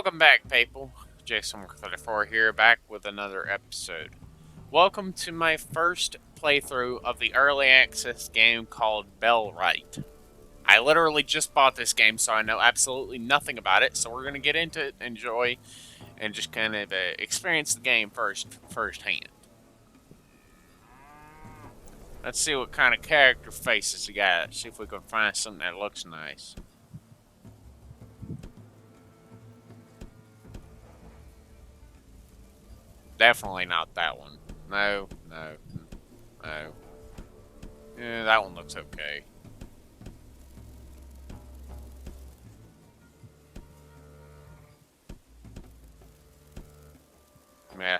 Welcome back, people. Jasonwalker34 here, back with another episode. Welcome to my first playthrough of the early access game called BellWright. I literally just bought this game, so I know absolutely nothing about it, so we're going to get into it, enjoy, and just kind of experience the game firsthand. Let's see what kind of character faces we got. See if we can find something that looks nice. Definitely not that one. No. Yeah, that one looks okay. Yeah.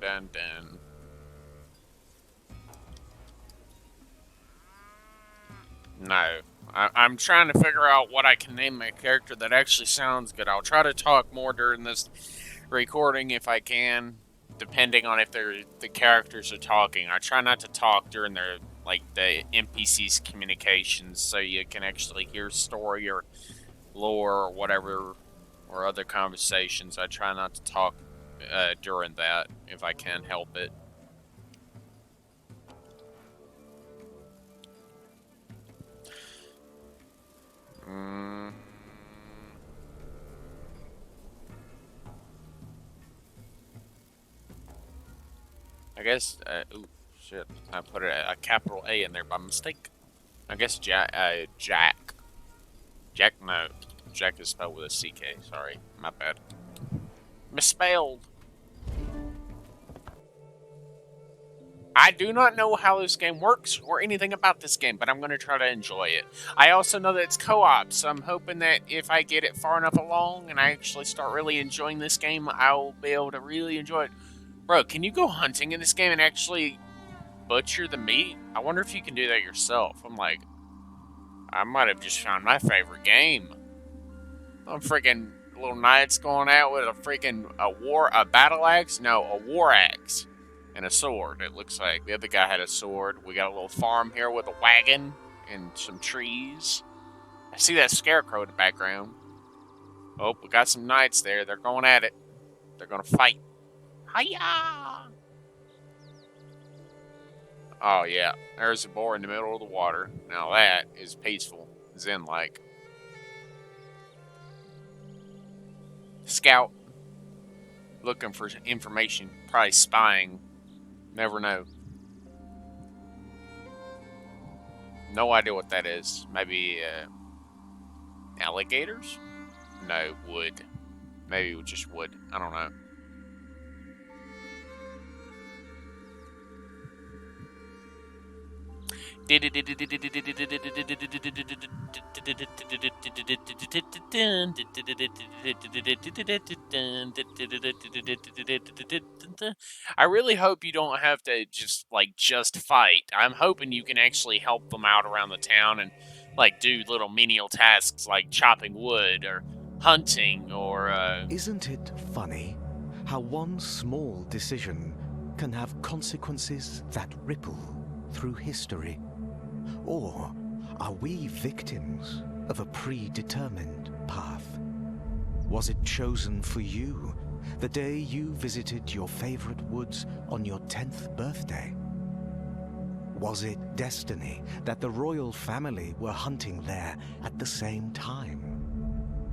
Dun. No. I'm trying to figure out what I can name my character that actually sounds good. I'll try to talk more during this recording if I can, depending on if the characters are talking. I try not to talk during the NPC's communications, so you can actually hear story or lore or whatever, or other conversations. I try not to talk during that if I can help it. I guess, ooh, shit, I put a capital A in there by mistake. I guess Jack. No. Jack is spelled with a CK, sorry, my bad. Misspelled. I do not know how this game works or anything about this game, but I'm going to try to enjoy it. I also know that it's co-op, so I'm hoping that if I get it far enough along and I actually start really enjoying this game, I'll be able to really enjoy it. Bro, can you go hunting in this game and actually butcher the meat? I wonder if you can do that yourself. I might have just found my favorite game. I'm freaking little knights going out with a battle axe? No, a war axe. And a sword, it looks like. The other guy had a sword. We got a little farm here with a wagon and some trees. I see that scarecrow in the background. Oh, we got some knights there. They're going at it. They're going to fight. Hiya! Oh, yeah. There's a boar in the middle of the water. Now that is peaceful. Zen-like. Scout. Looking for information. Probably spying. Never know. No idea what that is. Maybe, alligators? No, wood. Maybe just wood. I don't know. I really hope you don't have to just fight. I'm hoping you can actually help them out around the town and do little menial tasks like chopping wood or hunting or Isn't it funny how one small decision can have consequences that ripple through history? Or are we victims of a predetermined path? Was it chosen for you the day you visited your favorite woods on your 10th birthday? Was it destiny that the royal family were hunting there at the same time?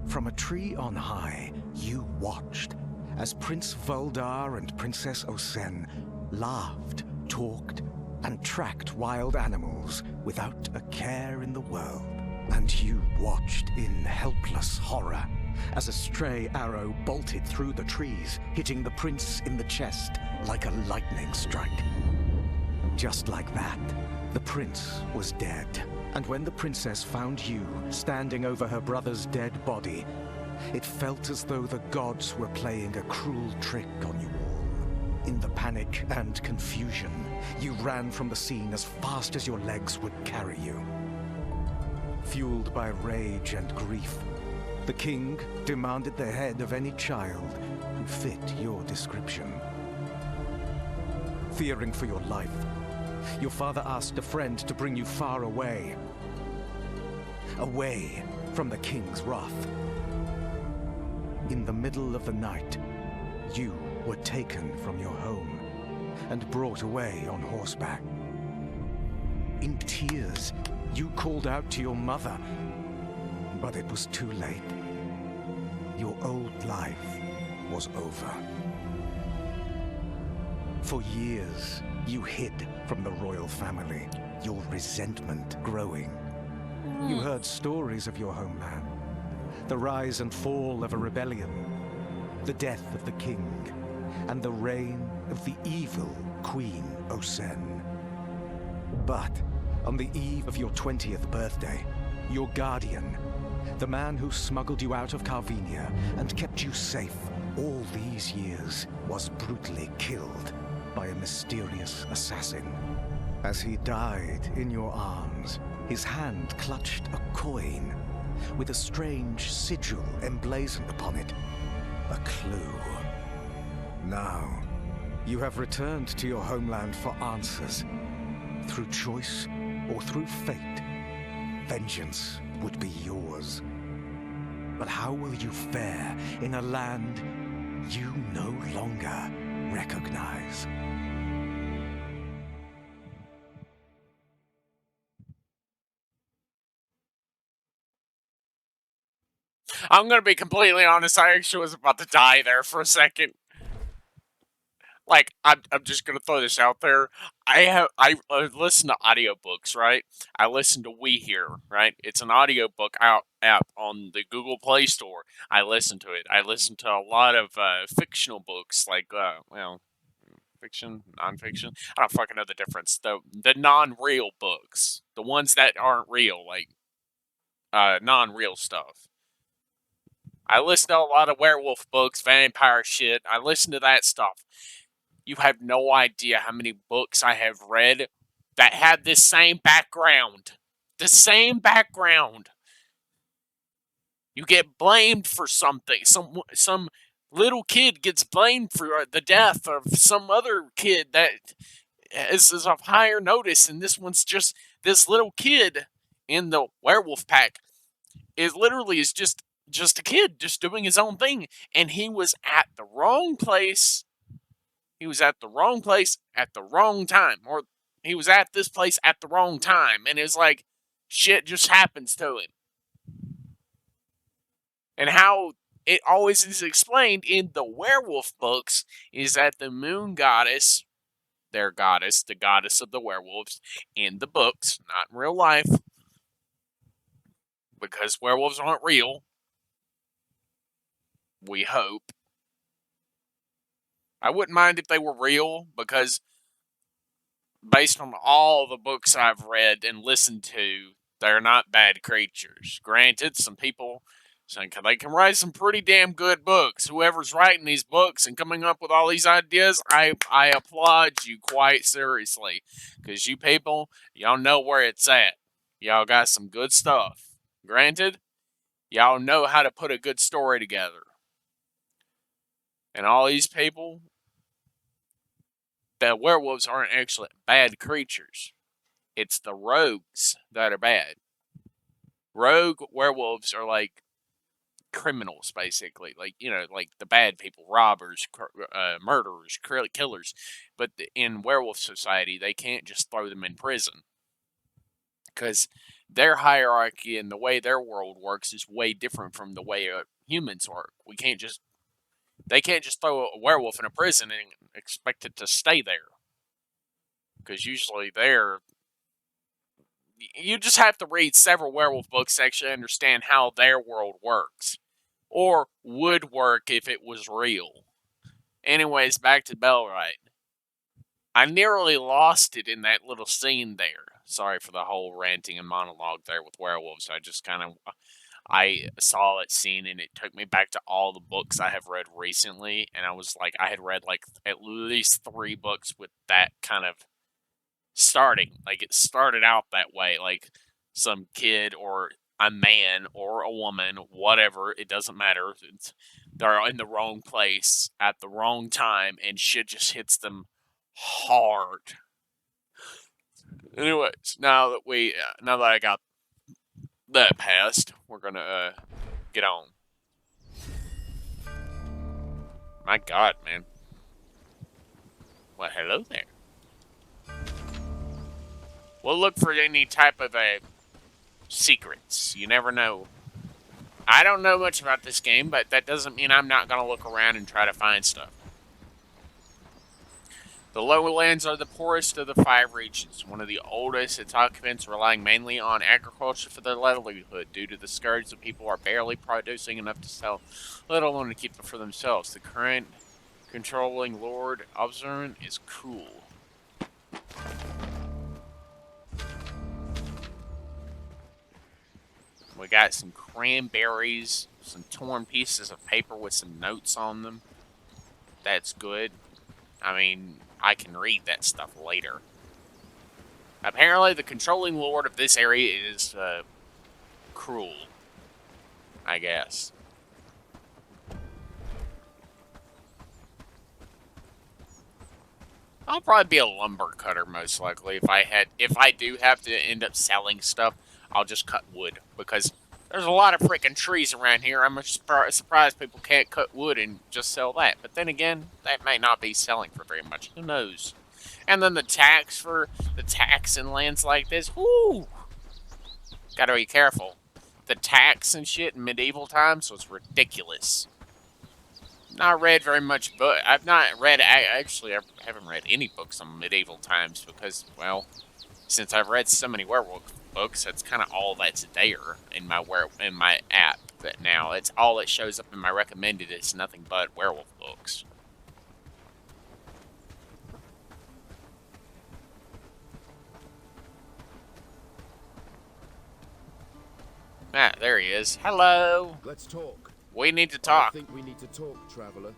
From a tree on high, you watched as Prince Voldar and Princess Osen laughed, talked, and tracked wild animals without a care in the world. And you watched in helpless horror as a stray arrow bolted through the trees, hitting the prince in the chest like a lightning strike. Just like that, the prince was dead. And when the princess found you standing over her brother's dead body, it felt as though the gods were playing a cruel trick on you all. In the panic and confusion, you ran from the scene as fast as your legs would carry you. Fueled by rage and grief, the king demanded the head of any child who fit your description. Fearing for your life, your father asked a friend to bring you far away. Away from the king's wrath. In the middle of the night, you were taken from your home and brought away on horseback. In tears, you called out to your mother, but it was too late. Your old life was over. For years, you hid from the royal family, your resentment growing. You heard stories of your homeland, the rise and fall of a rebellion, the death of the king, and the reign of the evil Queen Osen. But on the eve of your 20th birthday, your guardian, the man who smuggled you out of Carvinia and kept you safe all these years, was brutally killed by a mysterious assassin. As he died in your arms, his hand clutched a coin with a strange sigil emblazoned upon it. A clue. Now, you have returned to your homeland for answers. Through choice or through fate, vengeance would be yours. But how will you fare in a land you no longer recognize? I'm gonna be completely honest, I actually was about to die there for a second. Like, I'm just gonna throw this out there. I listen to audiobooks, right? I listen to We Hear, right? It's an audiobook app on the Google Play Store. I listen to it. I listen to a lot of fictional books, like fiction, nonfiction. I don't fucking know the difference. The non-real books, the ones that aren't real, like non-real stuff. I listen to a lot of werewolf books, vampire shit. I listen to that stuff. You have no idea how many books I have read that had this same background. The same background. You get blamed for something. Some little kid gets blamed for the death of some other kid that is of higher notice, and this one's just this little kid in the werewolf pack is just a kid just doing his own thing, and he was at the wrong place. He was at the wrong place at the wrong time, or he was at this place at the wrong time, and it's like shit just happens to him. And how it always is explained in the werewolf books is that the moon goddess, their goddess, the goddess of the werewolves, in the books, not in real life, because werewolves aren't real, we hope. I wouldn't mind if they were real, because based on all the books I've read and listened to, they're not bad creatures. Granted, some people think they can write some pretty damn good books. Whoever's writing these books and coming up with all these ideas, I applaud you quite seriously. Because you people, y'all know where it's at. Y'all got some good stuff. Granted, y'all know how to put a good story together. And all these people, the werewolves aren't actually bad creatures. It's the rogues that are bad. Rogue werewolves are like criminals, basically. Like, like the bad people, robbers, murderers, killers. But in werewolf society, they can't just throw them in prison. Because their hierarchy and the way their world works is way different from the way humans work. They can't just throw a werewolf in a prison and expect it to stay there. Because usually you just have to read several werewolf books to actually understand how their world works. Or would work if it was real. Anyways, back to BellWright. I nearly lost it in that little scene there. Sorry for the whole ranting and monologue there with werewolves. I saw it scene and it took me back to all the books I have read recently, and I was like, I had read like at least 3 books with that kind of starting. Like it started out that way, like some kid or a man or a woman, whatever, it doesn't matter. They're in the wrong place at the wrong time, and shit just hits them hard. Anyways, now that I got that passed, we're gonna get on. My God, man. Well, hello there. We'll look for any type of secrets. You never know. I don't know much about this game, but that doesn't mean I'm not gonna look around and try to find stuff. The lowlands are the poorest of the 5 regions, one of the oldest, its occupants relying mainly on agriculture for their livelihood. Due to the scourge, the people are barely producing enough to sell, let alone to keep it for themselves. The current controlling Lord Observant is cool. We got some cranberries, some torn pieces of paper with some notes on them. That's good. I mean, I can read that stuff later. Apparently, the controlling lord of this area is cruel, I guess. I'll probably be a lumber cutter most likely. If I do have to end up selling stuff, I'll just cut wood because there's a lot of freaking trees around here. I'm surprised people can't cut wood and just sell that. But then again, that may not be selling for very much. Who knows? And then the tax in lands like this. Whoo! Gotta be careful. The tax and shit in medieval times was ridiculous. Not read very much book. I've not read. Actually, I haven't read any books on medieval times because, well, since I've read so many werewolf books, that's kind of all that's there in my app. But now it's all that shows up in my recommended is nothing but werewolf books. Ah, there he is. Hello. Let's talk. We need to talk. I think we need to talk, traveler.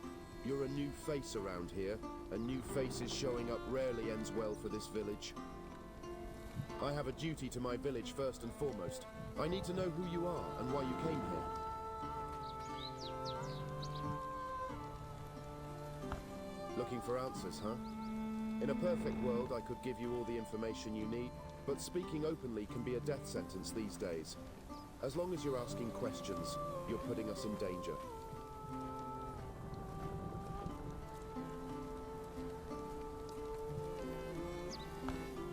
You're a new face around here, and new faces showing up rarely ends well for this village. I have a duty to my village first and foremost. I need to know who you are and why you came here. Looking for answers, huh? In a perfect world, I could give you all the information you need, but speaking openly can be a death sentence these days. As long as you're asking questions, you're putting us in danger.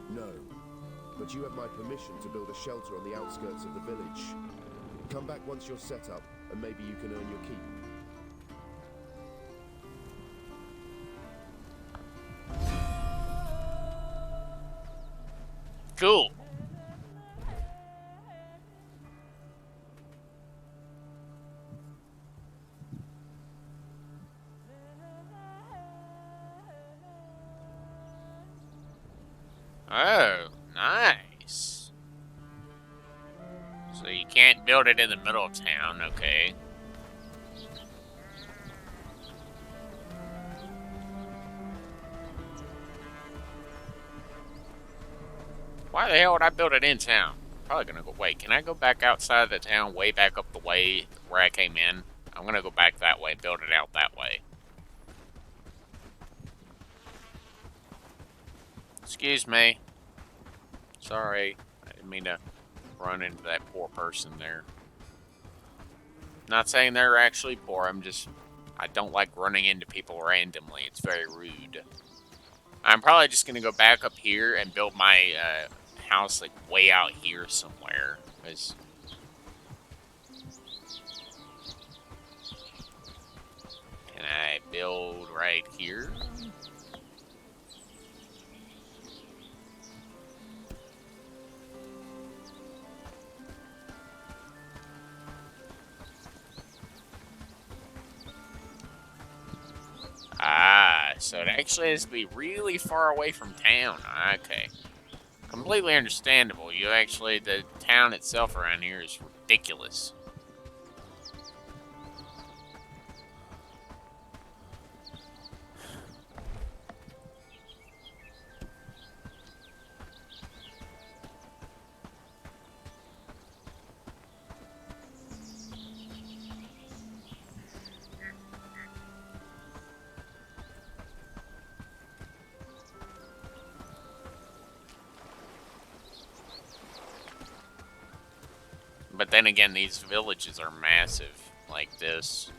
No, but you have my permission to build a shelter on the outskirts of the village. Come back once you're set up, and maybe you can earn your keep. Cool. Oh, nice. So you can't build it in the middle of town, okay. Why the hell would I build it in town? Probably gonna go, wait, can I go back outside of the town, way back up the way where I came in? I'm gonna go back that way, build it out that way. Excuse me. Sorry, I didn't mean to run into that poor person there. Not saying they're actually poor, I don't like running into people randomly. It's very rude. I'm probably just gonna go back up here and build my house like way out here somewhere. Cause can I build right here? Ah, so it actually has to be really far away from town. Okay. Completely understandable. The town itself around here is ridiculous. But then again, these villages are massive, like this.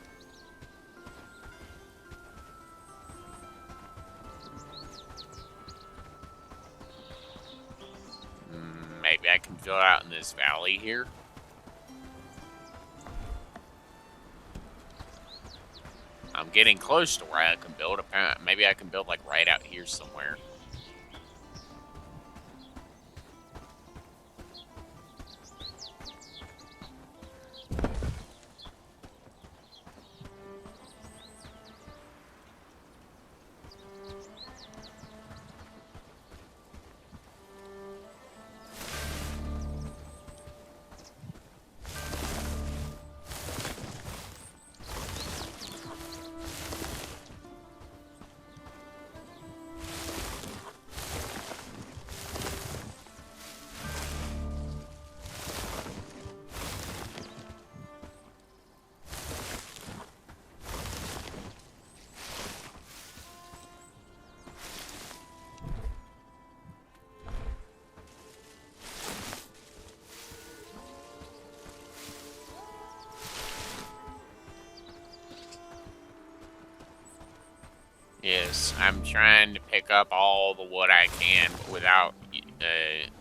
Maybe I can build out in this valley here. I'm getting close to where I can build. Maybe I can build like right out here somewhere. Yes, I'm trying to pick up all the wood I can, but without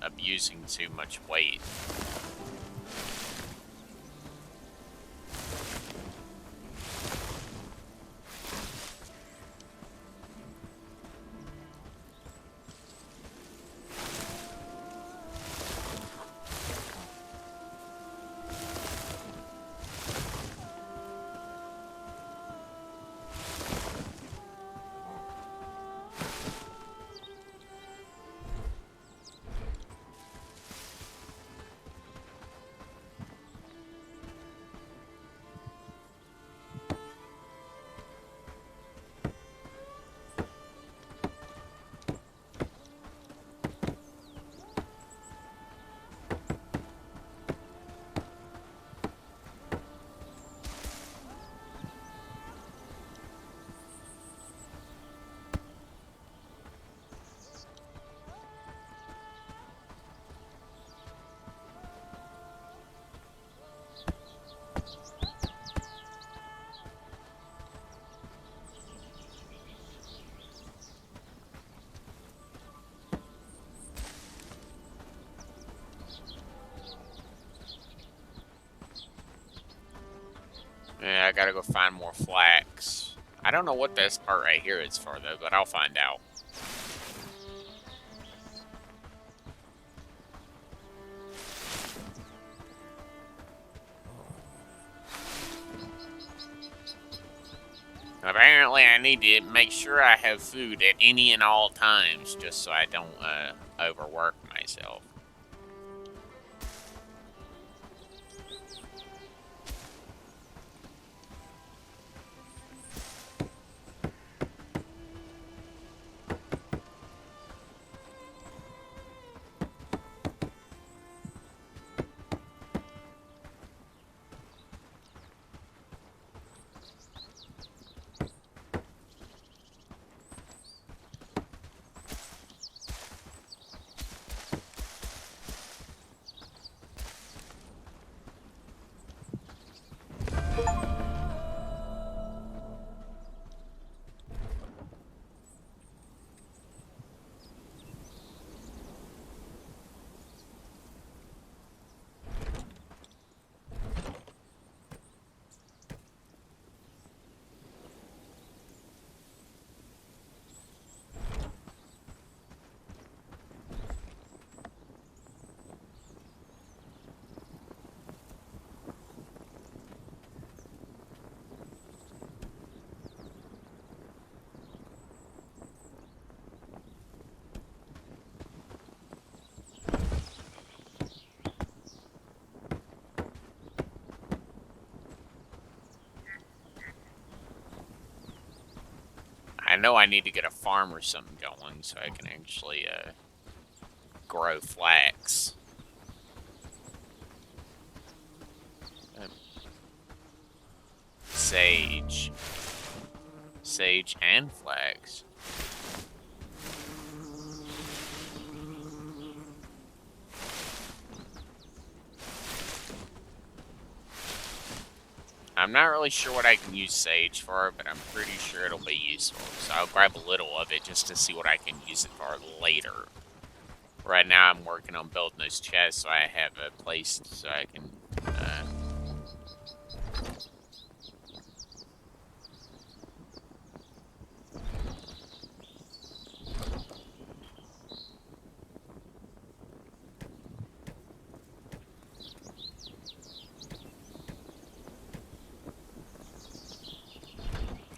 abusing too much weight. Yeah, I gotta go find more flax. I don't know what this part right here is for, though, but I'll find out. Apparently, I need to make sure I have food at any and all times, just so I don't overwork myself. I know I need to get a farm or something going so I can actually grow flax. Sage. Sage and flax. I'm not really sure what I can use sage for, but I'm pretty sure it'll be useful. So I'll grab a little of it just to see what I can use it for later. Right now I'm working on building those chests so I have a place so I can...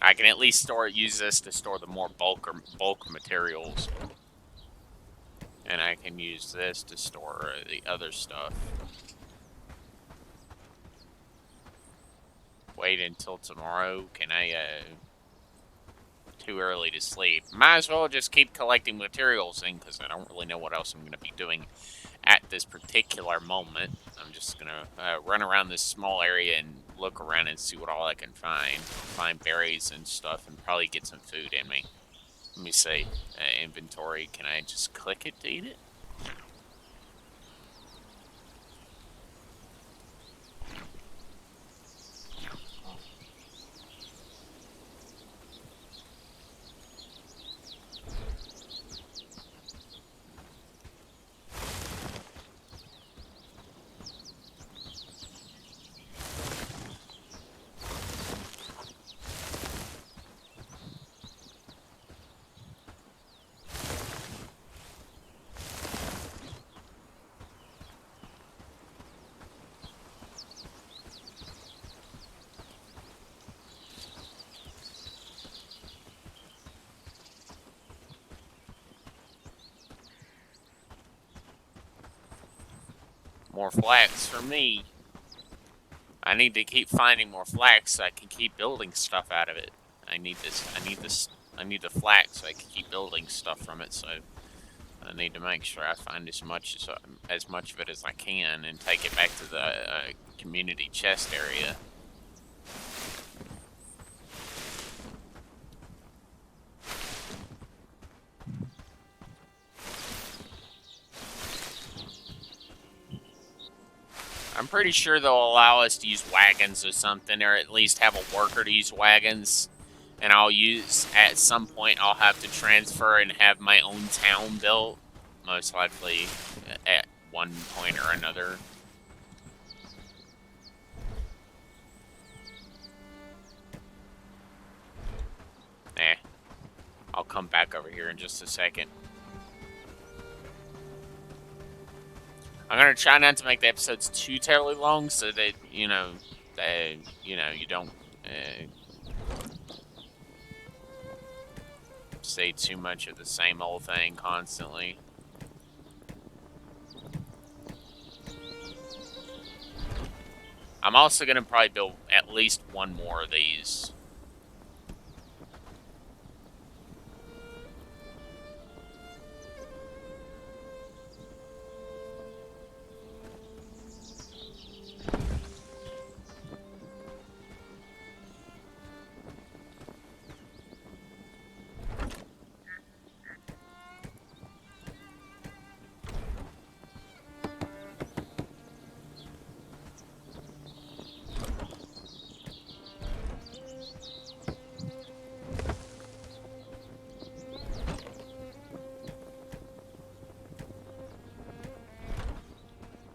I can at least use this to store the more bulk materials. And I can use this to store the other stuff. Wait until tomorrow. Can I, too early to sleep. Might as well just keep collecting materials then, because I don't really know what else I'm going to be doing at this particular moment. I'm just going to run around this small area and look around and see what all I can find. Find berries and stuff and probably get some food in me. Let me see. Inventory. Can I just click it to eat it? More flax for me. I need to keep finding more flax so I can keep building stuff out of it. I need this. I need the flax so I can keep building stuff from it. So I need to make sure I find as much of it as I can and take it back to the community chest area. I'm pretty sure they'll allow us to use wagons or something, or at least have a worker to use wagons. And at some point, I'll have to transfer and have my own town built. Most likely at one point or another. I'll come back over here in just a second. I'm gonna try not to make the episodes too terribly long, so that you don't say too much of the same old thing constantly. I'm also gonna probably build at least one more of these.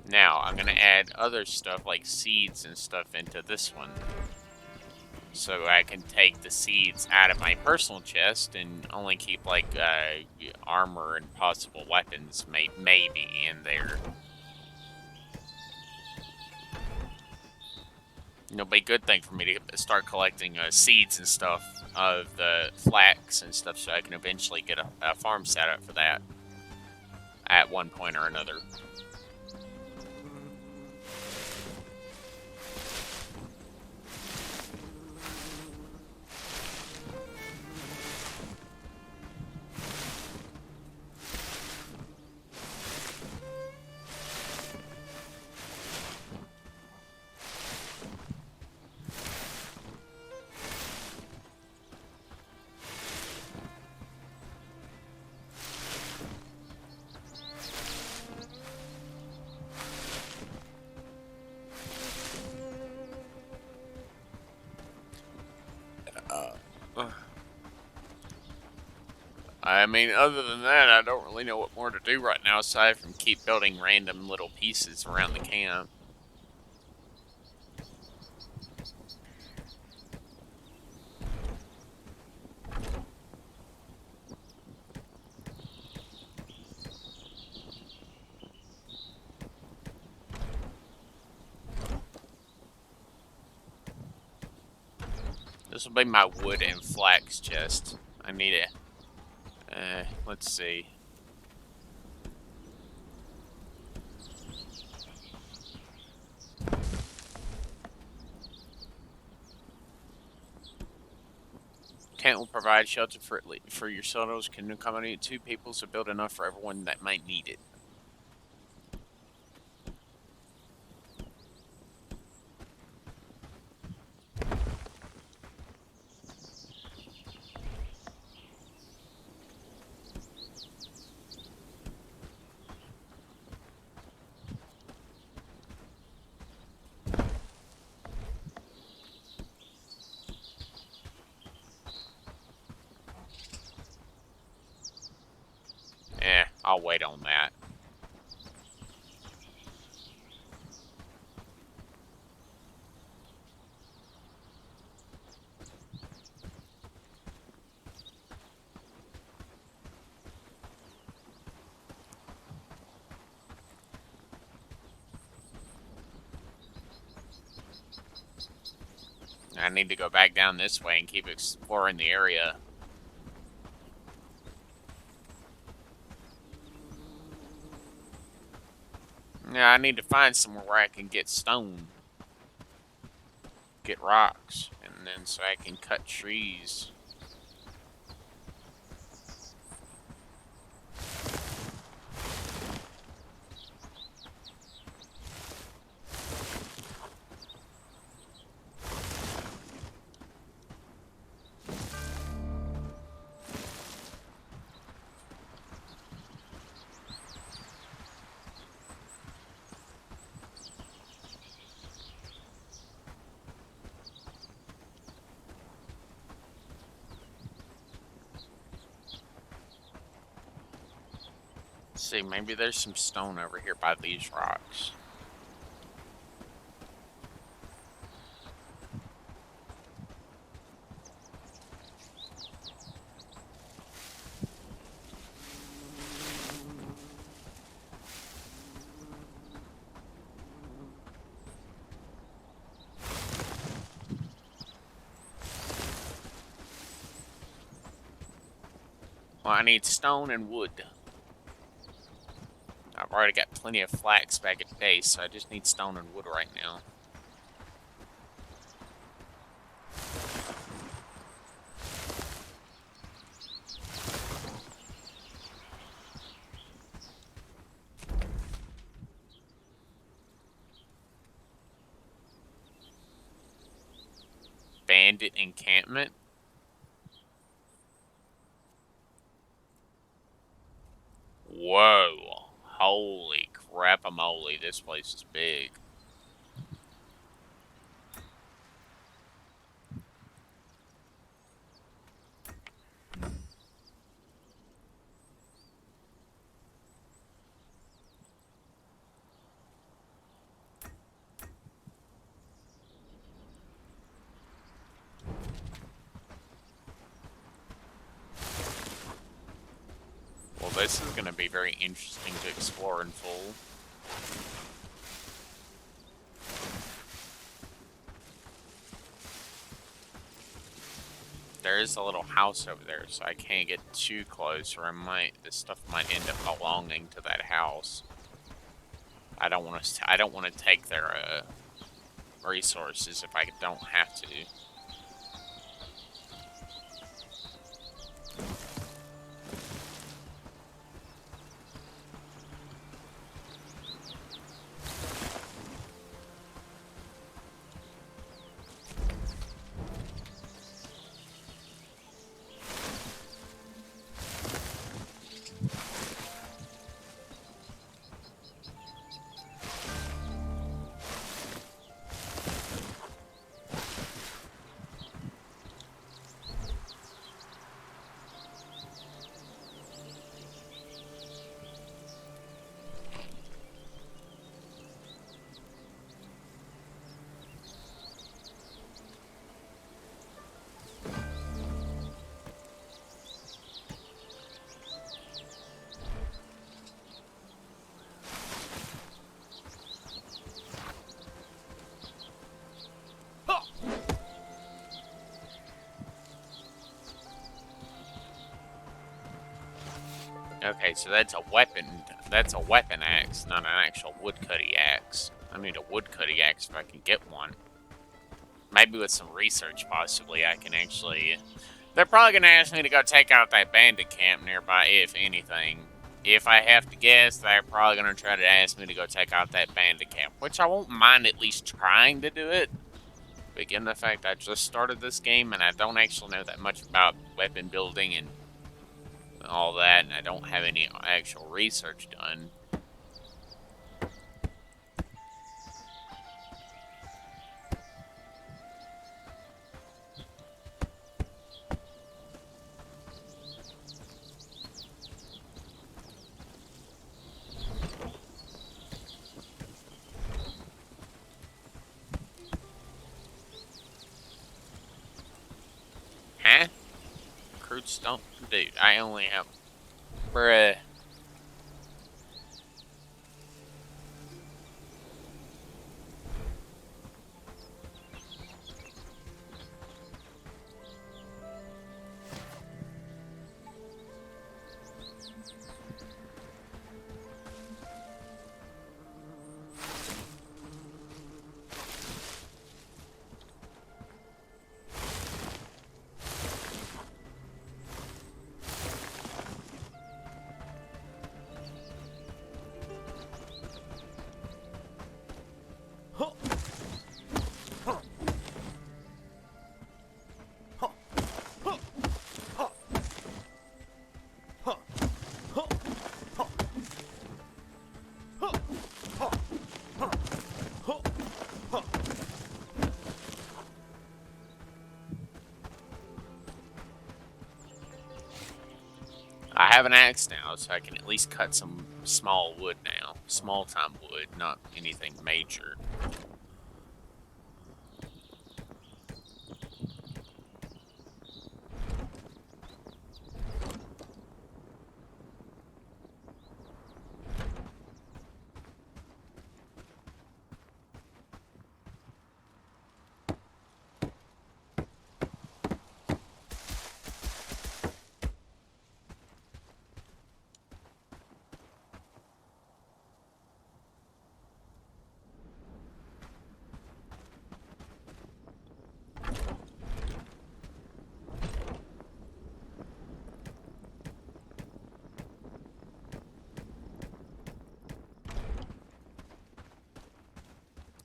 Now, I'm going to add other stuff like seeds and stuff into this one. So I can take the seeds out of my personal chest and only keep like armor and possible weapons maybe in there. It'll be a good thing for me to start collecting seeds and stuff of the flax and stuff so I can eventually get a farm set up for that at one point or another. I mean, other than that, I don't really know what more to do right now aside from keep building random little pieces around the camp. This will be my wood and flax chest. I need it. Let's see. Tent will provide shelter for your settlers. Can accommodate 2 people, so build enough for everyone that might need it. I'll wait on that. I need to go back down this way and keep exploring the area. Yeah, I need to find somewhere where I can get stone. Get rocks. And then so I can cut trees. See, maybe there's some stone over here by these rocks. Well, I need stone and wood. I've already got plenty of flax back at the base, so I just need stone and wood right now. Bandit encampment? Whoa. Holy crap-a-moly, this place is big. Well, this is going to be very interesting to explore in full. There is a little house over there, so I can't get too close, or this stuff might end up belonging to that house. I don't want to take their resources if I don't have to. Okay, so that's a weapon. That's a weapon axe, not an actual woodcutty axe. I need a woodcutty axe if I can get one. Maybe with some research, possibly, I can actually... They're probably going to ask me to go take out that bandit camp nearby, if anything. If I have to guess, they're probably going to try to ask me to go take out that bandit camp, which I won't mind at least trying to do it. But given the fact I just started this game and I don't actually know that much about weapon building and all that, and I don't have any actual research done. Huh? Crude stump? Dude, I only have... Bruh. I have an axe now, so I can at least cut some small wood now. Small time wood, not anything major.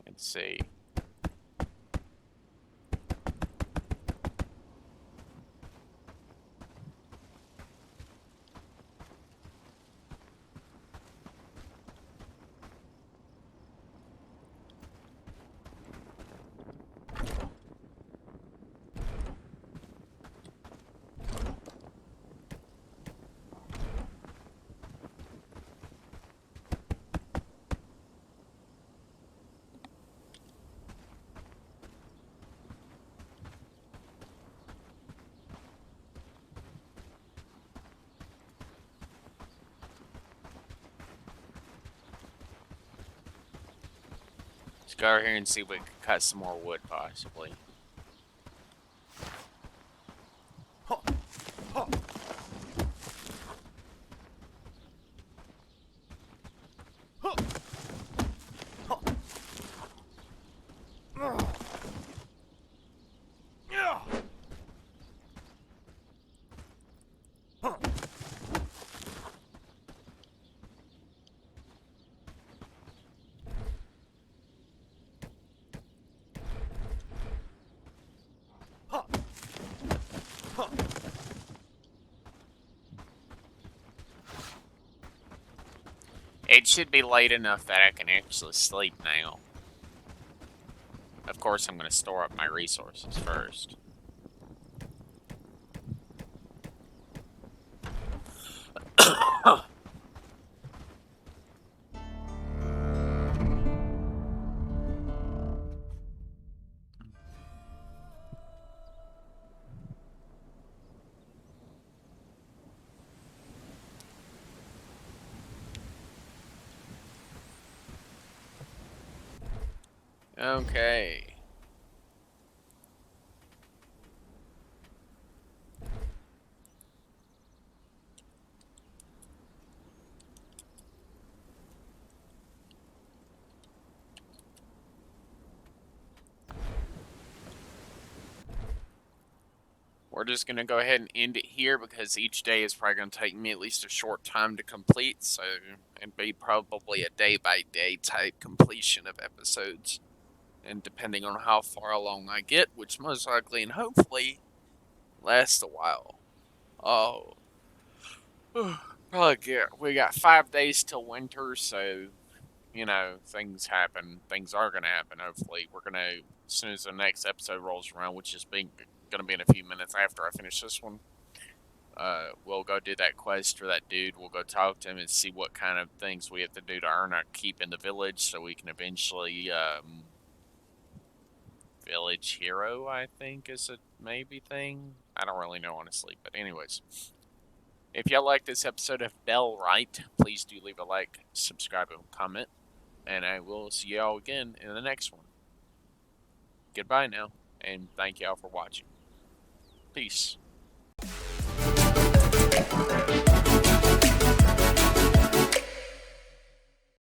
Let's see. Let's go over here and see if we can cut some more wood, possibly. It should be late enough that I can actually sleep now. Of course, I'm going to store up my resources first. Okay. we're just going to go ahead and end it here because each day is probably going to take me at least a short time to complete. So it'd be probably a day-by-day type completion of episodes. And depending on how far along I get, which most likely and hopefully lasts a while. Oh, probably we got 5 days till winter, so things happen. Things are gonna happen. Hopefully, we're gonna as soon as the next episode rolls around, which is gonna be in a few minutes after I finish this one. We'll go do that quest for that dude. We'll go talk to him and see what kind of things we have to do to earn our keep in the village, so we can eventually village hero. I think is a maybe thing. I don't really know honestly, but anyways. If y'all like this episode of BellWright, please do leave a like, subscribe, and comment. And I will see y'all again in the next one. Goodbye now, and thank y'all for watching. Peace.